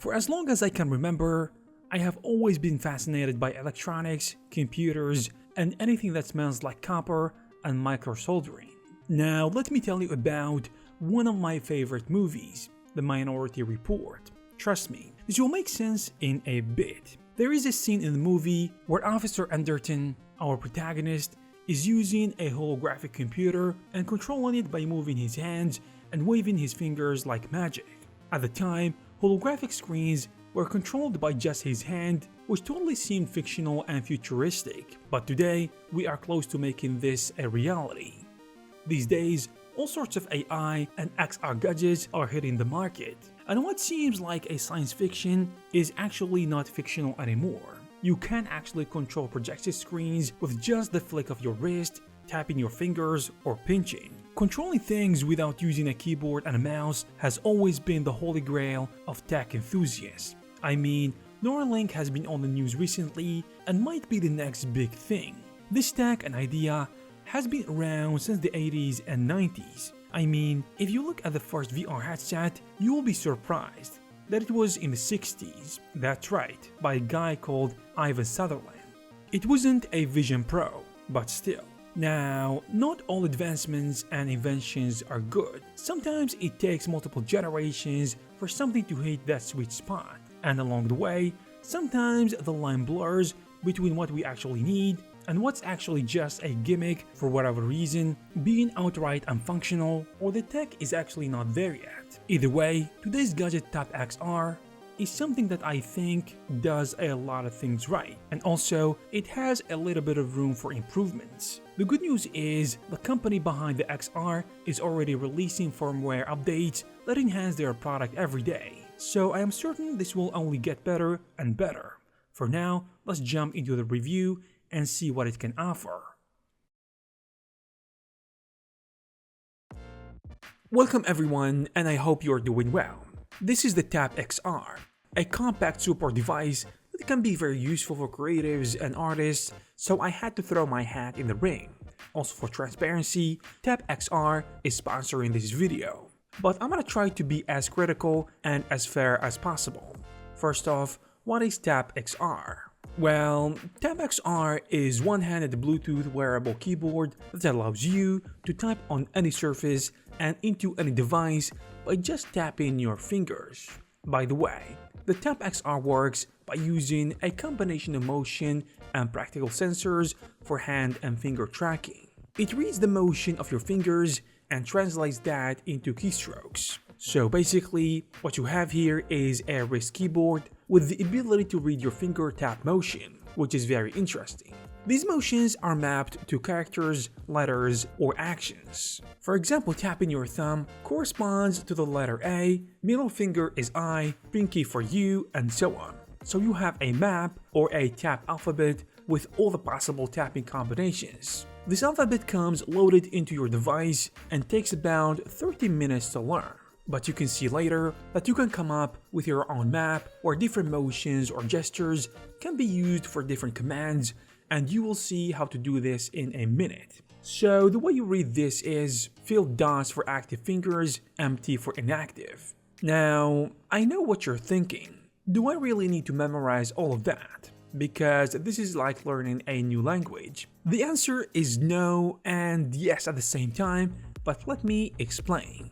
For as long as I can remember, I have always been fascinated by electronics, computers, and anything that smells like copper and microsoldering. Now let me tell you about one of my favorite movies, The Minority Report. Trust me, this will make sense in a bit. There is a scene in the movie where Officer Anderton, our protagonist, is using a holographic computer and controlling it by moving his hands and waving his fingers like magic. At the time, holographic screens were controlled by just his hand, which totally seemed fictional and futuristic, but today we are close to making this a reality. These days, all sorts of AI and XR gadgets are hitting the market, and what seems like a science fiction is actually not fictional anymore. You can actually control projected screens with just the flick of your wrist, tapping your fingers, or pinching. Controlling things without using a keyboard and a mouse has always been the holy grail of tech enthusiasts. I mean, Neuralink has been on the news recently and might be the next big thing. This tech and idea has been around since the 80s and 90s. I mean, if you look at the first VR headset, you will be surprised that it was in the 60s. That's right, by a guy called Ivan Sutherland. It wasn't a Vision Pro, but still. Now, not all advancements and inventions are good. Sometimes it takes multiple generations for something to hit that sweet spot. And along the way, sometimes the line blurs between what we actually need and what's actually just a gimmick for whatever reason, being outright unfunctional, or the tech is actually not there yet. Either way, today's gadget TapXR is something that I think does a lot of things right, and also it has a little bit of room for improvements. The good news is the company behind the XR is already releasing firmware updates that enhance their product every day, so I am certain this will only get better and better. For now, let's jump into the review and see what it can offer. Welcome everyone, and I hope you are doing well. This is the TapXR, a compact support device that can be very useful for creatives and artists, so I had to throw my hat in the ring. Also for transparency, TapXR is sponsoring this video, but I'm gonna try to be as critical and as fair as possible. First off, what is TapXR? Well, TapXR is one-handed Bluetooth wearable keyboard that allows you to type on any surface and into any device by just tapping your fingers. By the way, the TapXR works by using a combination of motion and practical sensors for hand and finger tracking. It reads the motion of your fingers and translates that into keystrokes. So basically, what you have here is a wrist keyboard with the ability to read your finger tap motion, which is very interesting. These motions are mapped to characters, letters, or actions. For example, tapping your thumb corresponds to the letter A, middle finger is I, pinky for U, and so on. So you have a map or a tap alphabet with all the possible tapping combinations. This alphabet comes loaded into your device and takes about 30 minutes to learn. But you can see later that you can come up with your own map where different motions or gestures can be used for different commands, and you will see how to do this in a minute. So the way you read this is filled dots for active fingers, empty for inactive. Now, I know what you're thinking. Do I really need to memorize all of that? Because this is like learning a new language. The answer is no and yes at the same time, but let me explain.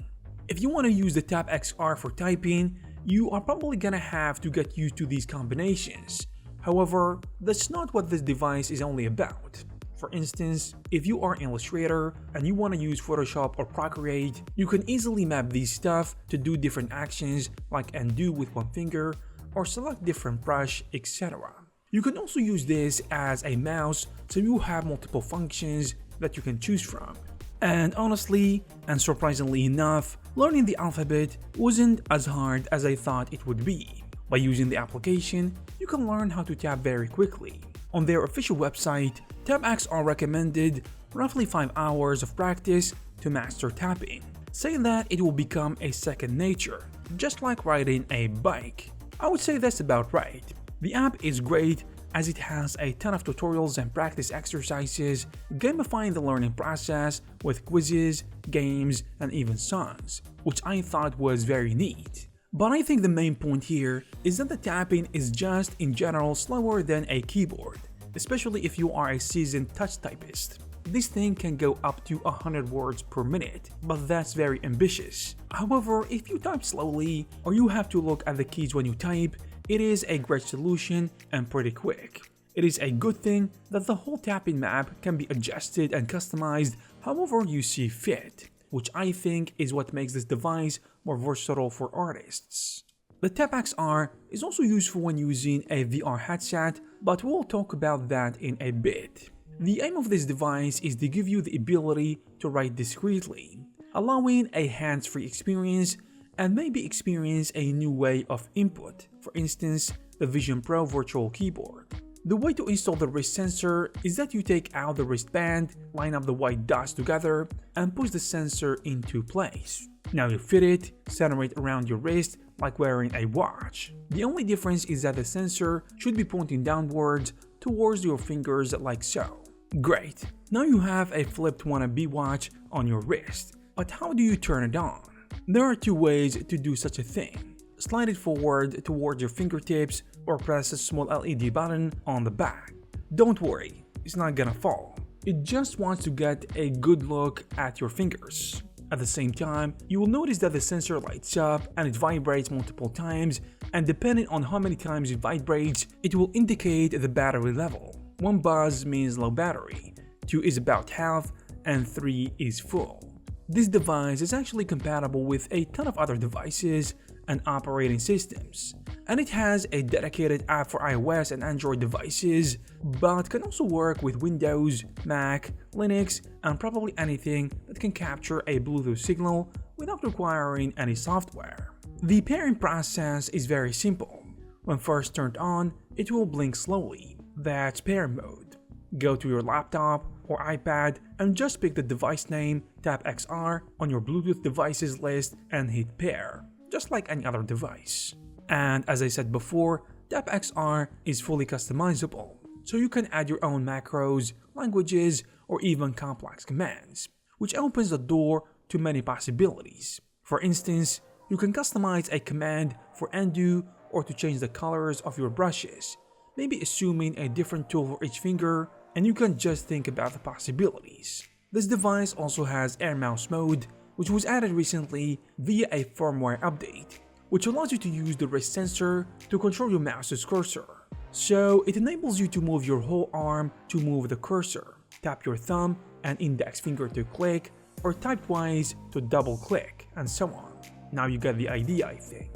If you want to use the TapXR for typing, you are probably gonna have to get used to these combinations. However, that's not what this device is only about. For instance, if you are an illustrator and you want to use Photoshop or Procreate, you can easily map these stuff to do different actions like undo with one finger or select different brush, etc. You can also use this as a mouse, so you have multiple functions that you can choose from. And honestly, and surprisingly enough, learning the alphabet wasn't as hard as I thought it would be. By using the application, you can learn how to tap very quickly. On their official website, TapXR recommended roughly 5 hours of practice to master tapping, saying that it will become a second nature, just like riding a bike. I would say that's about right. The app is great as it has a ton of tutorials and practice exercises, gamifying the learning process with quizzes, games, and even songs, which I thought was very neat. But I think the main point here is that the tapping is just in general slower than a keyboard, especially if you are a seasoned touch typist. This thing can go up to 100 words per minute, but that's very ambitious. However, if you type slowly or you have to look at the keys when you type, it is a great solution and pretty quick. It is a good thing that the whole tapping map can be adjusted and customized however you see fit, which I think is what makes this device more versatile for artists. The TapXR is also useful when using a VR headset, but we'll talk about that in a bit. The aim of this device is to give you the ability to write discreetly, allowing a hands-free experience and maybe experience a new way of input, for instance, the Vision Pro virtual keyboard. The way to install the wrist sensor is that you take out the wristband, line up the white dots together, and push the sensor into place. Now you fit it, center it around your wrist like wearing a watch. The only difference is that the sensor should be pointing downwards towards your fingers like so. Great, now you have a flipped wannabe watch on your wrist, but how do you turn it on? There are two ways to do such a thing. Slide it forward towards your fingertips or press a small LED button on the back. Don't worry, it's not gonna fall. It just wants to get a good look at your fingers. At the same time, you will notice that the sensor lights up and it vibrates multiple times, and depending on how many times it vibrates, it will indicate the battery level. 1 buzz means low battery, 2 is about half, and 3 is full. This device is actually compatible with a ton of other devices and operating systems, and it has a dedicated app for iOS and Android devices, but can also work with Windows, Mac, Linux, and probably anything that can capture a Bluetooth signal without requiring any software. The pairing process is very simple. When first turned on, it will blink slowly. That's pair mode. Go to your laptop or iPad and just pick the device name TapXR on your Bluetooth devices list and hit pair, just like any other device. And as I said before, TapXR is fully customizable, so you can add your own macros, languages, or even complex commands, which opens the door to many possibilities. For instance, you can customize a command for undo or to change the colors of your brushes, maybe assuming a different tool for each finger, and you can just think about the possibilities. This device also has Air Mouse mode, which was added recently via a firmware update, which allows you to use the wrist sensor to control your mouse's cursor. So it enables you to move your whole arm to move the cursor, tap your thumb and index finger to click, or type twice to double click, and so on. Now you get the idea, I think.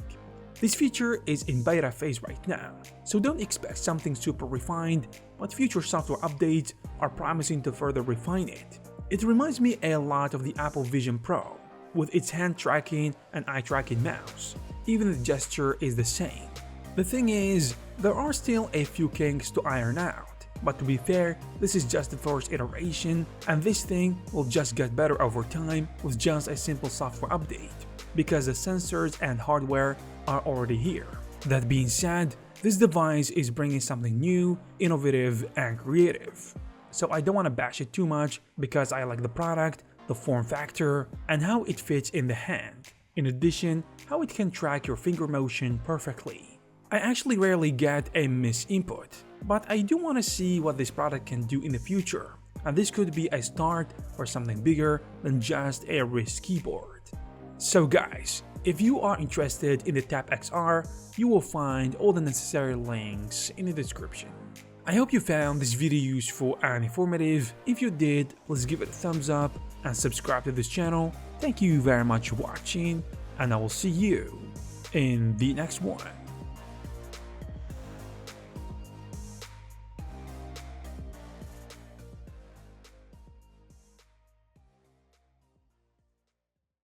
This feature is in beta phase right now, so don't expect something super refined, but future software updates are promising to further refine it. It reminds me a lot of the Apple Vision Pro, with its hand tracking and eye tracking mouse. Even the gesture is the same. The thing is, there are still a few kinks to iron out, but to be fair, this is just the first iteration, and this thing will just get better over time with just a simple software update, because the sensors and hardware are already here. That being said, this device is bringing something new, innovative, and creative. So I don't want to bash it too much because I like the product, the form factor, and how it fits in the hand. In addition, how it can track your finger motion perfectly. I actually rarely get a miss input, but I do want to see what this product can do in the future, and this could be a start for something bigger than just a wrist keyboard. So guys, if you are interested in the TapXR, you will find all the necessary links in the description. I hope you found this video useful and informative. If you did, please give it a thumbs up and subscribe to this channel. Thank you very much for watching, and I will see you in the next one.